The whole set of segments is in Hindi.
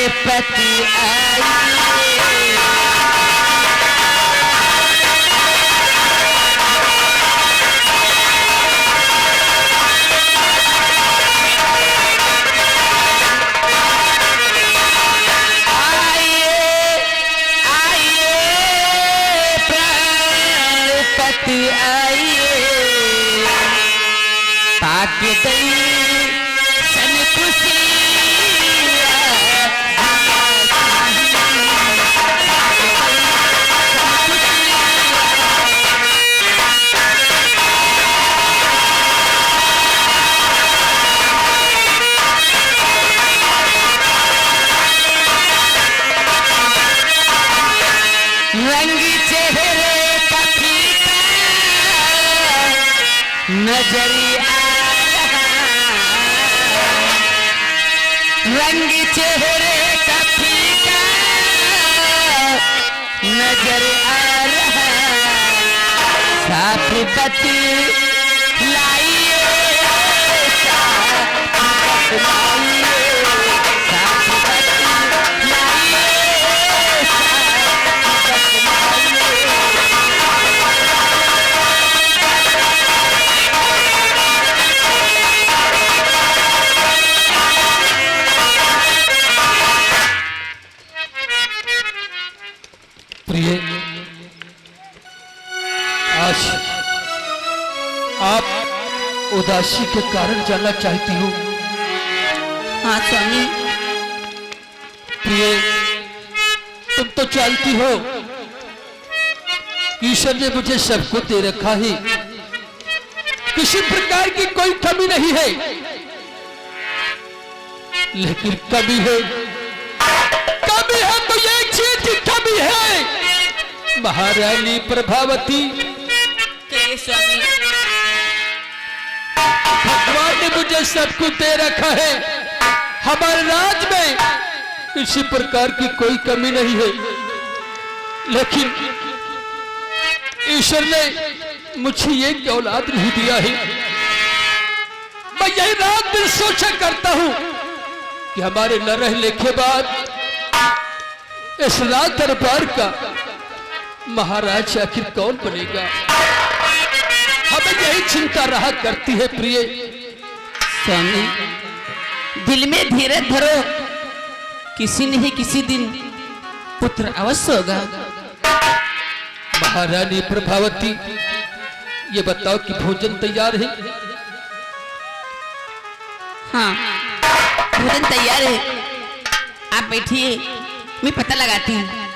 पति आइए। आइए पाक दई सन खुशी रंगी चेहरे का फीका नजरिया रंग चेहरे का फीका नजर आ रहा साथ बती लाइए साथ लाइए साथ बती लाइए प्रिय, आज आप उदासी के कारण जानना चाहती हो? हाँ स्वामी। प्रिय, तुम तो जानती हो ईश्वर ने मुझे सब कुछ दे रखा है, किसी प्रकार की कोई कमी नहीं है, लेकिन कमी है तो एक चीज की कमी है, महारानी प्रभावती। स्वामी, भगवान ने मुझे सब कुछ दे रखा है, हमारे राज में किसी प्रकार की कोई कमी नहीं है, लेकिन ईश्वर ने मुझे ये औलाद नहीं दिया है। मैं यही रात दिन सोचा करता हूं कि हमारे न रहने के बाद इस राज दरबार का महाराज आखिर कौन बनेगा, हमें यही चिंता रहा करती है। प्रिय स्वामी, दिल में धीरज धरो, किसी न ही किसी दिन पुत्र अवश्य होगा। महारानी प्रभावती, ये बताओ कि भोजन तैयार है? हाँ, भोजन तैयार है, आप बैठिए, मैं पता लगाती हूँ।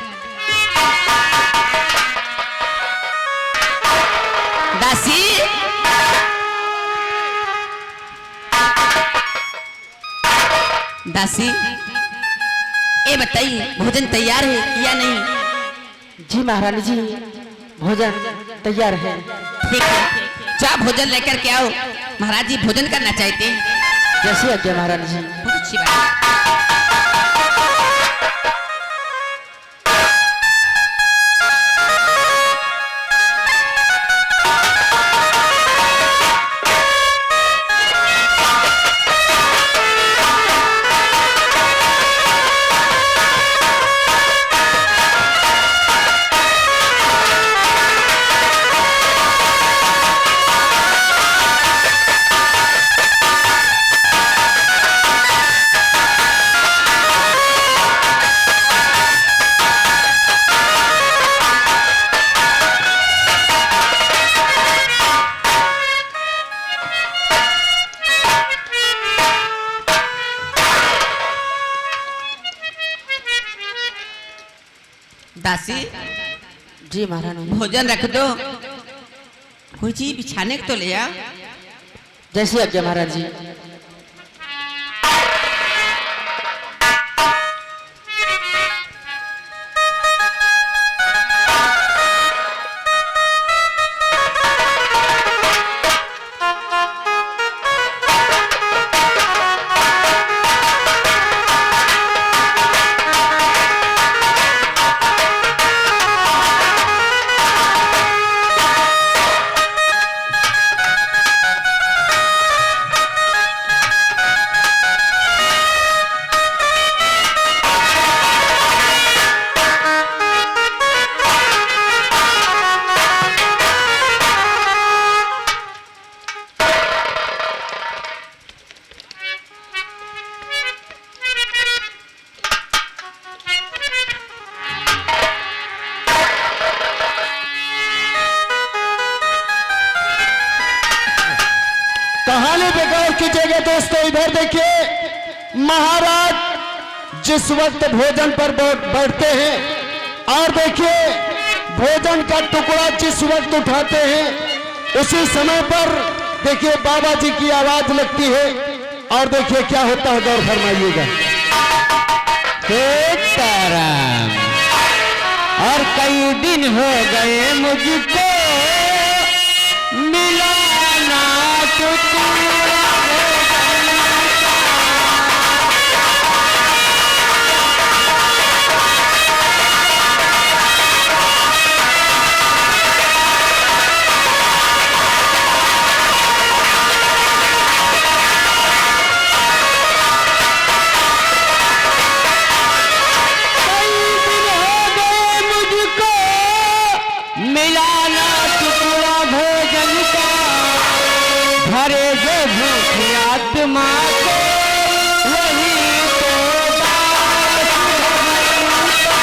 दासी, दासी, ये बताइए भोजन तैयार है या नहीं? जी महारानी जी, भोजन तैयार है। ठीक है, जा भोजन लेकर के आओ। महाराज जी भोजन करना चाहते हैं। जैसी आज्ञा महारानी जी। बहुत अच्छी बात है। दासी, जी महारानी। भोजन रख दो, कोई चीज बिछाने को तो ले आओ। जैसी आज्ञा महाराज जी। महाराज जिस वक्त भोजन पर बैठते हैं और देखिए भोजन का टुकड़ा जिस वक्त उठाते हैं उसी समय पर देखिए बाबा जी की आवाज लगती है और देखिए क्या होता है, गौर फरमाइएगा। सीताराम। और कई दिन हो गए मुझको मिला ना टुकड़ा मिलाना टुकड़ा भोजन का, भरे जो भूखी आत्मा को वही तो दास भगवान का।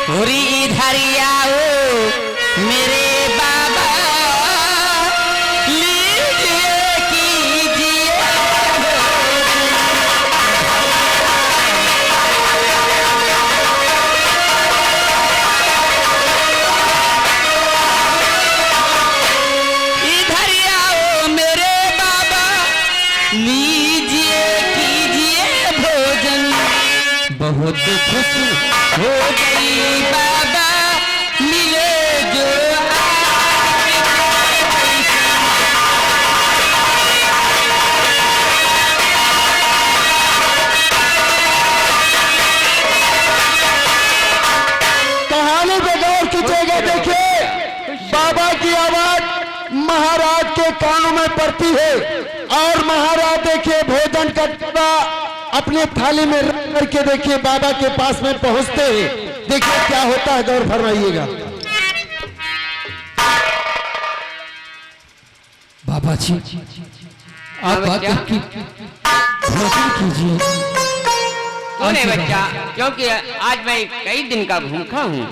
होरी इधर आओ मेरे बाबा, लीजिए कीजिए इधर आओ मेरे बाबा, लीजिए कीजिए भोजन। बहुत खुश हो गई बाबा मिले जो कहानी पे गौर कीजिएगा। देखिए बाबा की आवाज महाराज के कानों में पड़ती है और महाराज देखिए भोजन का टुकड़ा अपने थाली में रख करके देखिए बाबा के पास में पहुंचते हैं। देखिए क्या होता है, गौर फरमाइएगा। बाबा जी आप आकर के भोजन कीजिए। सुने बच्चा, क्योंकि आज मैं कई दिन का भूखा हूँ।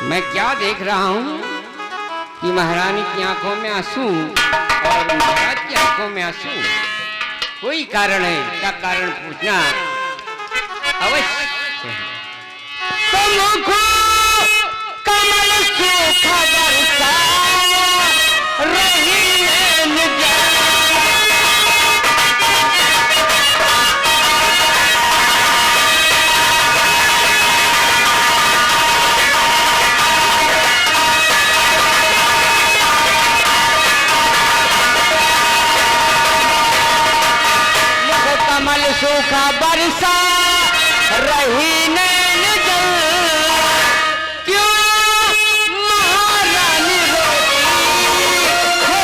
मैं क्या देख रहा हूँ कि महारानी की आंखों में आंसू और महाराज की आंखों में आंसू। कोई कारण है, क्या कारण पूछना अवश्य है। कमल सूखा बरसाया रही नैन कमल सूखा बरसा रही नैन जल, क्यों महारानी रोती हो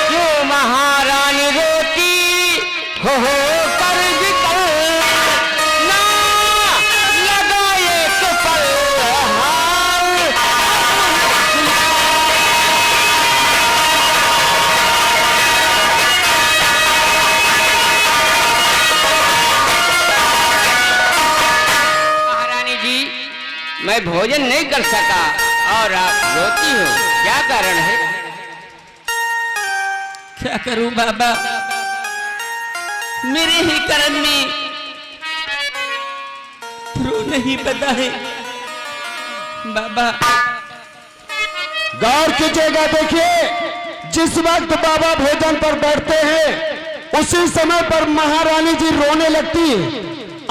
क्यों महारानी रोती हो कर विकल, ना लगाए तो पल हाल महारानी जी, मैं भोजन नहीं कर सका और आप रोती हो, क्या कारण है? क्या करूं बाबा, मेरे ही कर्म में नहीं पता है बाबा। गौर कीजिएगा, देखिए जिस वक्त बाबा भोजन पर बैठते हैं उसी समय पर महारानी जी रोने लगती है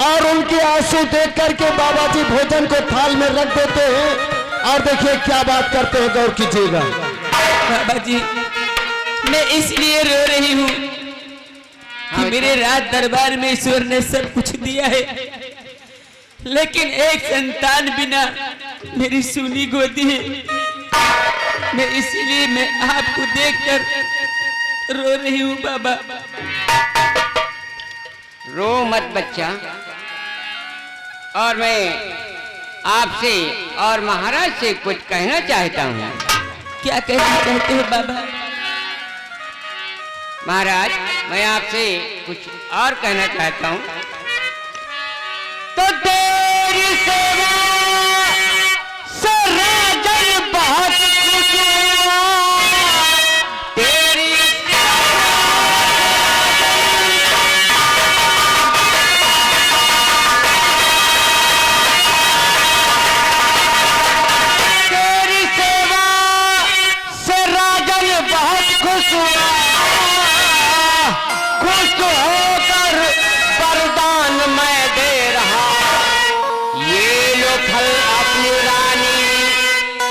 और उनके आंसू देख करके बाबा जी भोजन को थाल में रख देते हैं और देखिए क्या बात करते हैं, गौर कीजिएगा। बाबा जी मैं इसलिए रो रही हूँ कि मेरे राज दरबार में ईश्वर ने सब कुछ दिया है, लेकिन एक संतान बिना मेरी सूनी गोदी है। मैं इसीलिए मैं आपको देखकर रो रही हूँ बाबा। रो मत बच्चा। और मैं आपसे और महाराज से कुछ कहना चाहता हूँ। क्या कहना चाहते हो बाबा? महाराज मैं आपसे कुछ और कहना चाहता हूँ। तो तेरी सेवा से राजन बहुत खुश हुआ। तेरी तेरी सेवा से राजन बहुत खुश हुआ। खुश होकर वरदान मैं दे रहा। ये लो फल अपनी रानी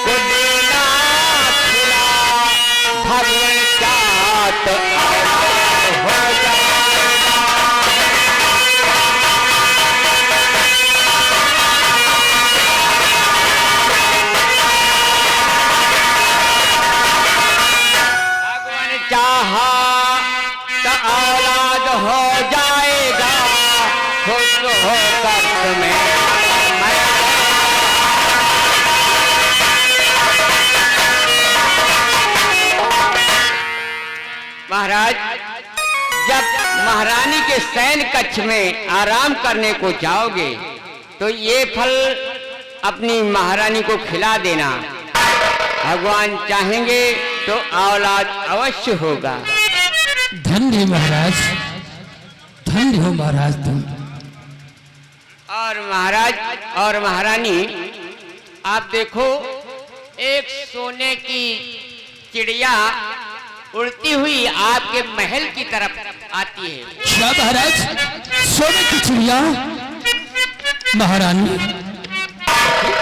को देना खिला। भगवान चाहत हो जाएगा। भगवान चाहा तो औलाद हो जाएगा। खुश होकर तुम्हें महाराज जब महारानी के शयन कक्ष में आराम करने को जाओगे तो ये फल अपनी महारानी को खिला देना। भगवान चाहेंगे तो औलाद अवश्य होगा। धन्य महाराज, धन्य हो महाराज तुम। और महाराज और महारानी आप देखो, एक सोने की चिड़िया उड़ती हुई आपके महल की तरफ आती है। क्या महाराज, सोने की चिड़िया? महारानी,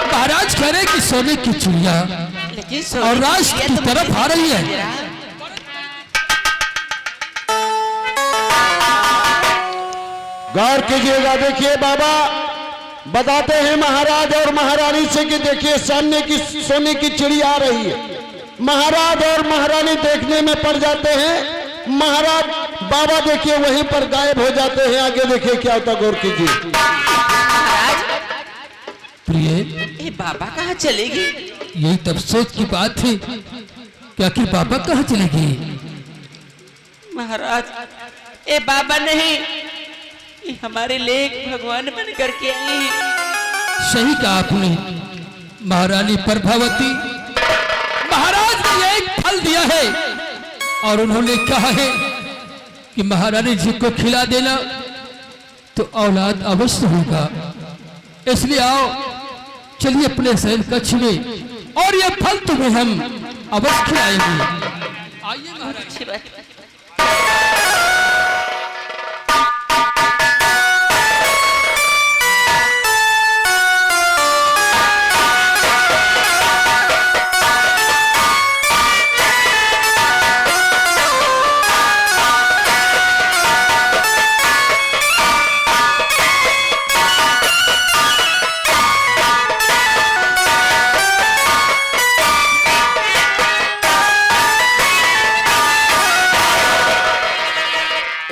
महाराज कह रहे कि सोने की चिड़िया लेकिन और राष्ट्र की तरफ आ रही है। गौर कीजिएगा, देखिए बाबा बताते हैं महाराज और महारानी से कि देखिए सामने की सोने की चिड़िया आ रही है। महाराज और महारानी देखने में पड़ जाते हैं। महाराज बाबा देखिए वहीं पर गायब हो जाते हैं। आगे देखिए क्या होता, गौर कीजिए। प्रिय, ये बाबा कहाँ चलेगी? यही तब सोच की बात थी कि आखिर बाबा कहाँ चलेगी। महाराज ये बाबा नहीं, ये हमारे लेख भगवान बन करके आई हैं। सही कहा आपने महारानी प्रभावती। महाराज ने एक फल दिया है और उन्होंने कहा है कि महारानी जी को खिला देना तो औलाद अवश्य होगा। इसलिए आओ चलिए अपने शयन कक्ष में और ये फल तुम्हें हम अवश्य खिलाएंगे। आइए महाराज। अच्छी बात।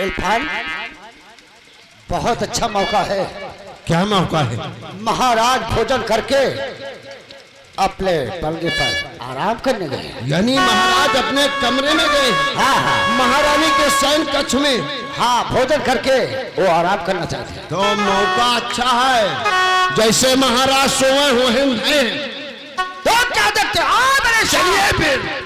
इरफान, बहुत अच्छा मौका है। क्या मौका है? महाराज भोजन करके अपने बंगले पर आराम करने गए। यानी महाराज अपने कमरे में गए? हाँ हाँ, महारानी के शयन कक्ष में? हाँ, भोजन करके वो आराम करना चाहते हैं। तो मौका अच्छा है। जैसे महाराज सोए हुए हैं तो क्या देखते हो? मेरे चलिए फिर।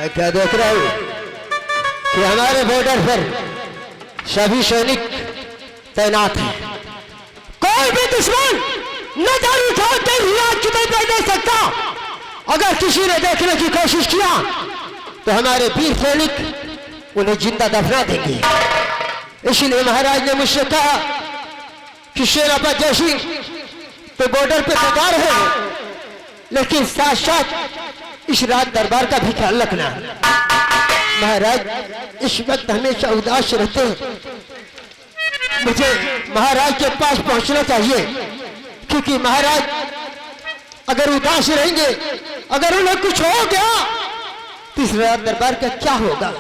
मैं क्या देख रहा हूं कि हमारे बॉर्डर पर सभी सैनिक तैनात हैं। कोई भी दुश्मन नजर उठा के हिलाक की नहीं दे सकता। अगर किसी ने देखने की कोशिश किया तो हमारे वीर सैनिक उन्हें जिंदा दफना देंगे। इसलिए महाराज ने मुझसे कहा कि सेनापति जय सिंह तो बॉर्डर पे तैयार है, लेकिन साथ साथ इस राज दरबार का भी ख्याल रखना। महाराज इस वक्त हमेशा उदास रहते हैं। मुझे महाराज के पास पहुंचना चाहिए, क्योंकि महाराज अगर उदास रहेंगे, अगर उन्हें कुछ हो गया तो इस राज दरबार का क्या होगा।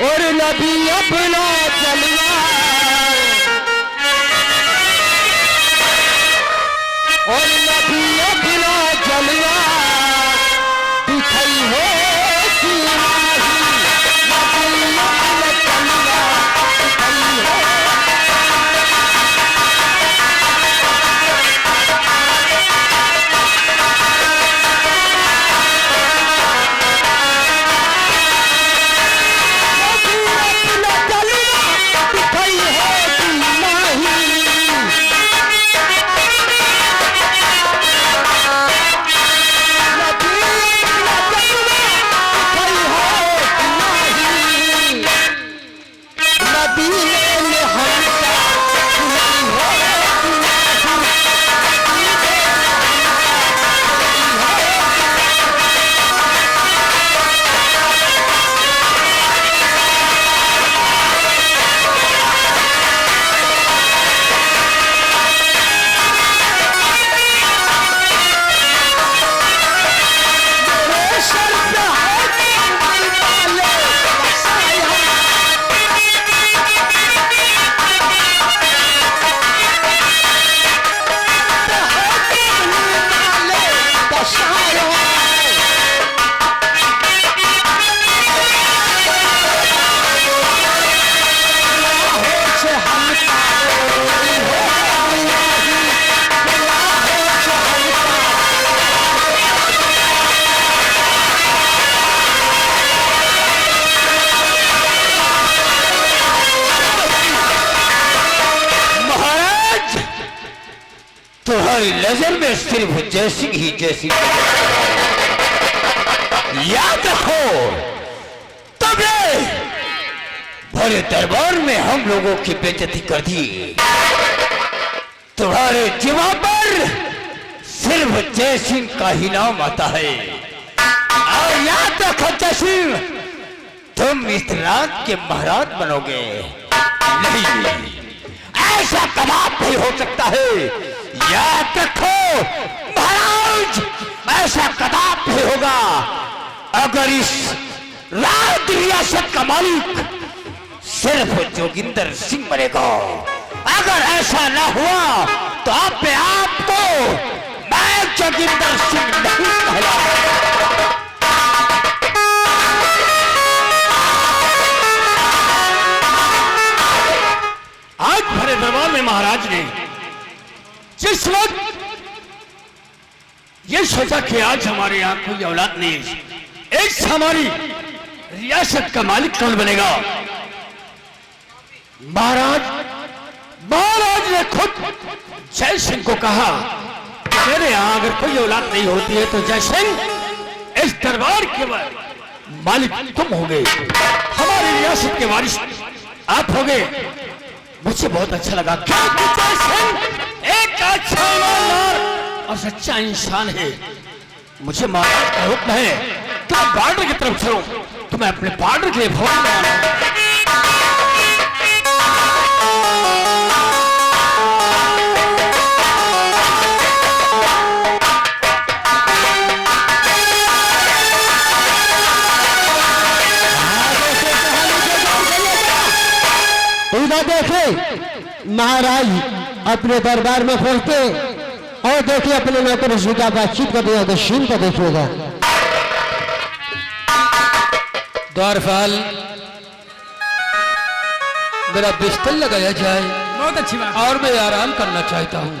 और नबी अपना चलवा, और नबी अपना चलवा दिखाई हो कि नहीं, नबी अपना चलवा दिखाई हो। तुम्हारी नजर में सिर्फ जैसी ही जैसी याद रखो, तुमने भरे दरबार में हम लोगों की बेइज्जती कर दी। तुम्हारे जीवा पर सिर्फ जय सिंह का ही नाम आता है। और याद रखो जय सिंह, तुम इस रात के महाराज बनोगे। नहीं, ऐसा कदाप नहीं हो सकता है। याद रखो महाराज, ऐसा कदाप नहीं होगा। अगर इस राज रियासत का मालिक सिर्फ जोगिंदर सिंह बनेगा, अगर ऐसा ना हुआ तो अपने आप को मैं जोगिंदर सिंह नहीं कहलाऊंगा। आज भरे दरबार में महाराज ने जिस वक्त ये सोचा कि आज हमारे यहाँ कोई औलाद नहीं, इस हमारी रियासत का मालिक कौन बनेगा, महाराज ने खुद जय सिंह को कहा, मेरे यहाँ अगर कोई औलाद नहीं होती है तो जय सिंह इस दरबार के मालिक तुम होगे, हमारी रियासत के वारिस आप होगे। मुझे बहुत अच्छा लगा, क्योंकि जय सिंह एक अच्छा ईमानदार और सच्चा इंसान है। मुझे महाराज का हुक्म है कि मैं बॉर्डर की तरफ चलूं, तो मैं अपने बॉर्डर के लिए भवन बनाऊं। इधर देखे महाराज अपने दरबार में पहुंचते और देखिए अपने नौकर से क्या बातचीत कर दिया, दक्षिण को देखिएगा। द्वारपाल, मेरा बिस्तर लगाया जाए। बहुत अच्छी बात। और मैं आराम करना चाहता हूँ।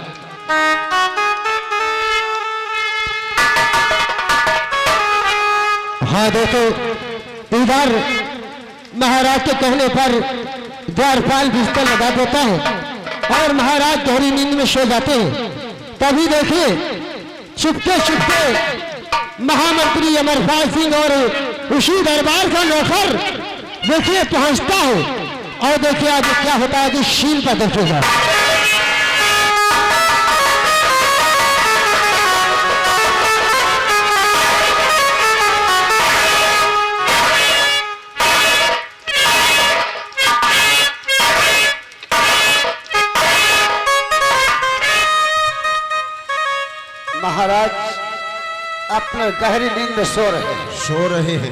हाँ देखो, इधर महाराज के कहने पर द्वारपाल बिस्तर लगा देता है और महाराज गहरी नींद में सो जाते हैं। तभी देखिए चुपके चुपके महामंत्री अमरपाल सिंह और उसी दरबार का नौकर देखिए पहुंचता है और देखिए आगे क्या होता है कि शील पर देखिएगा। महाराज अपने गहरी नींद में सो रहे हैं।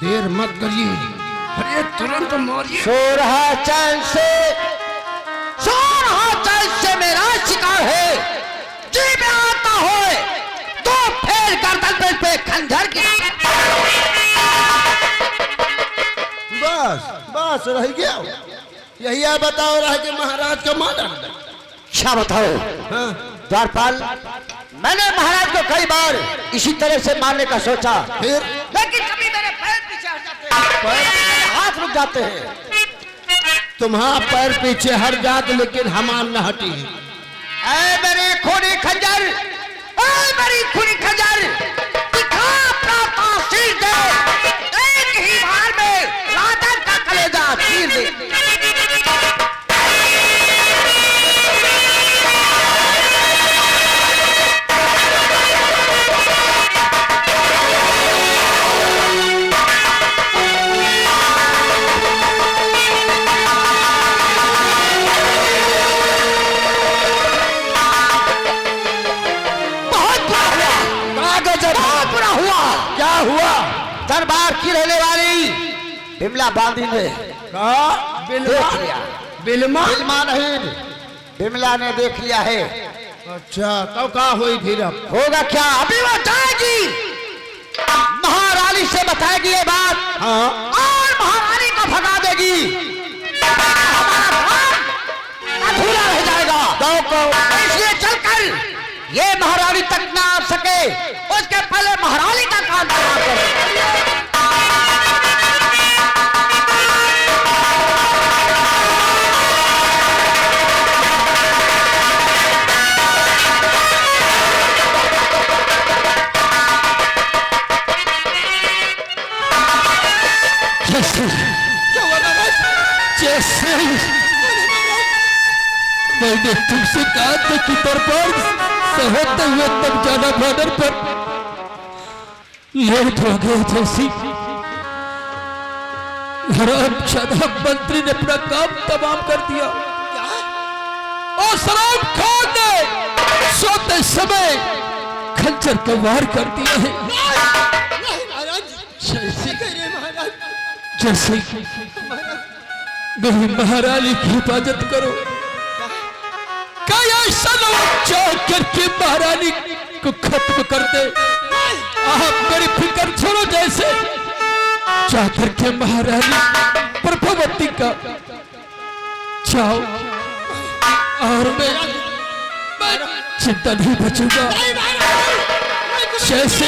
देर मत करिए, अरे तुरंत मारिए। सो रहा चैन से मेरा शिकार है। जी में आता हो तो फेर गर्दन पे खंजर की। बस रह गया। यही आप बताओ रहा कि महाराज का माना। क्या बताओ? हाँ? द्वारपाल, मैंने महाराज को कई बार इसी तरह से मारने का सोचा, फिर लेकिन कभी मेरे पैर पीछे हट जाते हैं, मेरे हाथ रुक जाते हैं। तुम्हारा पैर पीछे हट जाते लेकिन हमार न हटी। ऐ मेरे खूनी खंजर, ऐ मेरी खूनी खंजर, दिखा अपना तासीर दे। एक ही बार में राधन का कलेजा चीर दे। दरबार की रहने वाली बिमला बांदी ने देख लिया। बिल्मा नहीं, बिमला ने देख लिया है। अच्छा तो क्या हुई फिर? अब होगा क्या? अभी वो जाएगी, महारानी से बताएगी ये बात। हाँ? और महारानी को भगा देगी। हमारा काम अधूरा रह जाएगा। इसलिए चलकर ये महारानी तक ना आ सके, उसके पहले महारानी का काम पूरा करो। जैसे मैंने तुमसे कहा था कि दरबार होते हुए तब जाना बॉर्डर पर, लेट हो गए जैसी हरामजादा मंत्री ने अपना काम तमाम कर दिया और सलाम खान ने सोते समय खंजर का वार कर दिया है। जैसे मेरी महारानी की हिफाजत करो। क्या ऐसा लोग चाह करके महारानी को खत्म कर दे? आप मेरी फिक्र छोड़ो। जैसे चाह करके महारानी प्रभुवती का चाहो और मैं चिंता नहीं बचूंगा। जैसे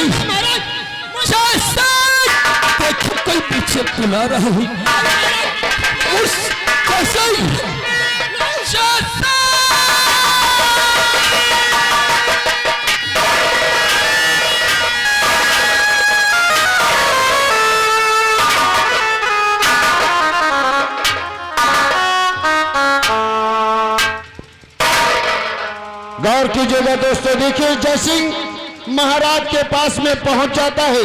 देखो कोई पीछे बुला रहा है, उस जैसे गौर कीजिएगा दोस्तों, देखिए जयसिंह महाराज के पास में पहुंच जाता है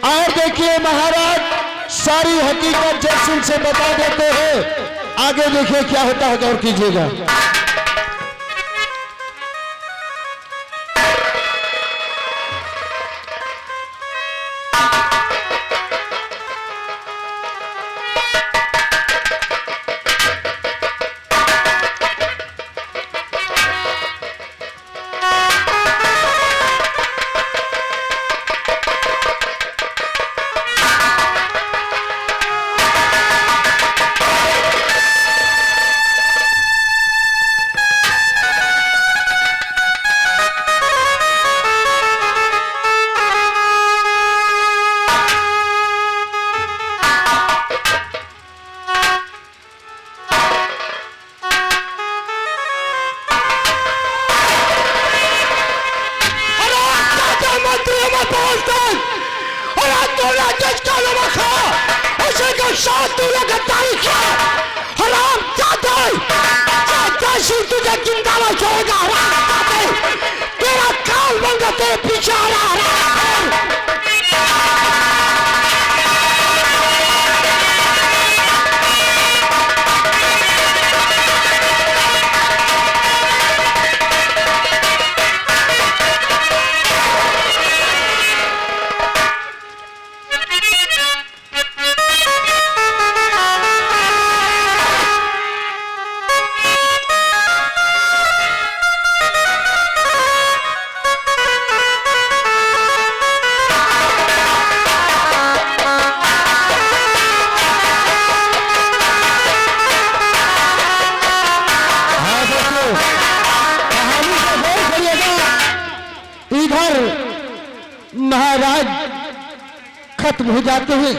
और देखिए महाराज सारी हकीकत जयसिंह से बता देते हैं। आगे देखिए क्या होता है, गौर कीजिएगा। सुल्तान और आज तूने जिसका नमक खाया उसी के साथ तूने गद्दारी किया। हराम जाते तुझे जिंदा न छोड़ेगा। हराम जाते तेरा काल बंगा तेरे पीछे आ रहा है। महाराज खत्म हो जाते हैं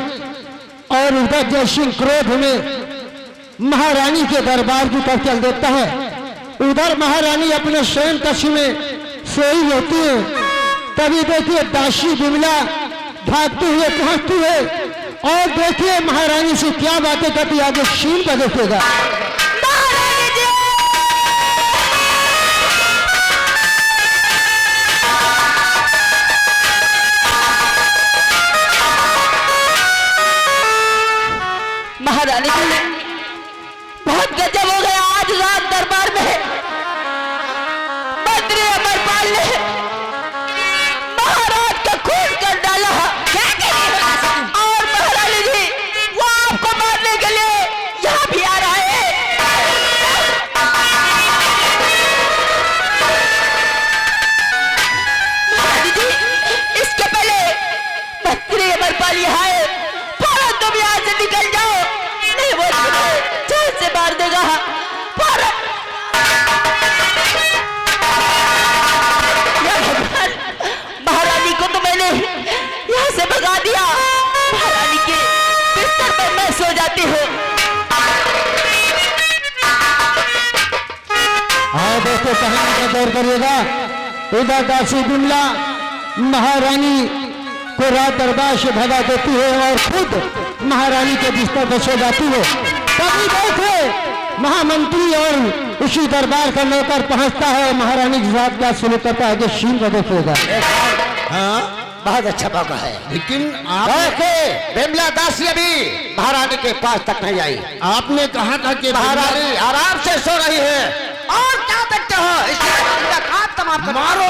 और उधर जयसिंह क्रोध में महारानी के दरबार की तरफ चल देता है। उधर महारानी अपने स्वयं कक्ष में सोई होती है। तभी देखिए दासी बिमला भागते हुए पहुंचती है और देखिए महारानी से क्या बातें करती आगे शीन पर देखेगा। महारानी जी बहुत गजब हो गया। आज रात दरबार में मंत्री अमरपाल ने महाराज का खून कर डाला। क्या कह रही हो? और महारानी जी वो आपको मारने के लिए यहाँ भी आ रहा है। महारानी जी इसके पहले मंत्री अमरपाल यहाँ आए। फौरन तुम यहाँ से निकल जाओ, नहीं वो जान से मार देगा। महारानी को तो मैंने यहाँ से भगा दिया। महारानी के बिस्तर पर मैं सो जाती हूँ। हाँ दोस्तों कहानी का दौर करिएगा। उधर दासी बिमला महारानी को रात दरबार से भगा देती है और खुद महारानी के बिस्तर पर सो जाती है। तभी देखे महामंत्री और उसी दरबार का नौकर पहुंचता है। महारानी के साथ क्या सुलूक करता है जो शीन को देखेगा। हाँ बहुत अच्छा मौका है। लेकिन आप बिमला दासी अभी महारानी के पास तक नहीं आई। आपने कहा था कि महारानी आराम से सो रही है और क्या देखते हो? इसका काम तमाम मारो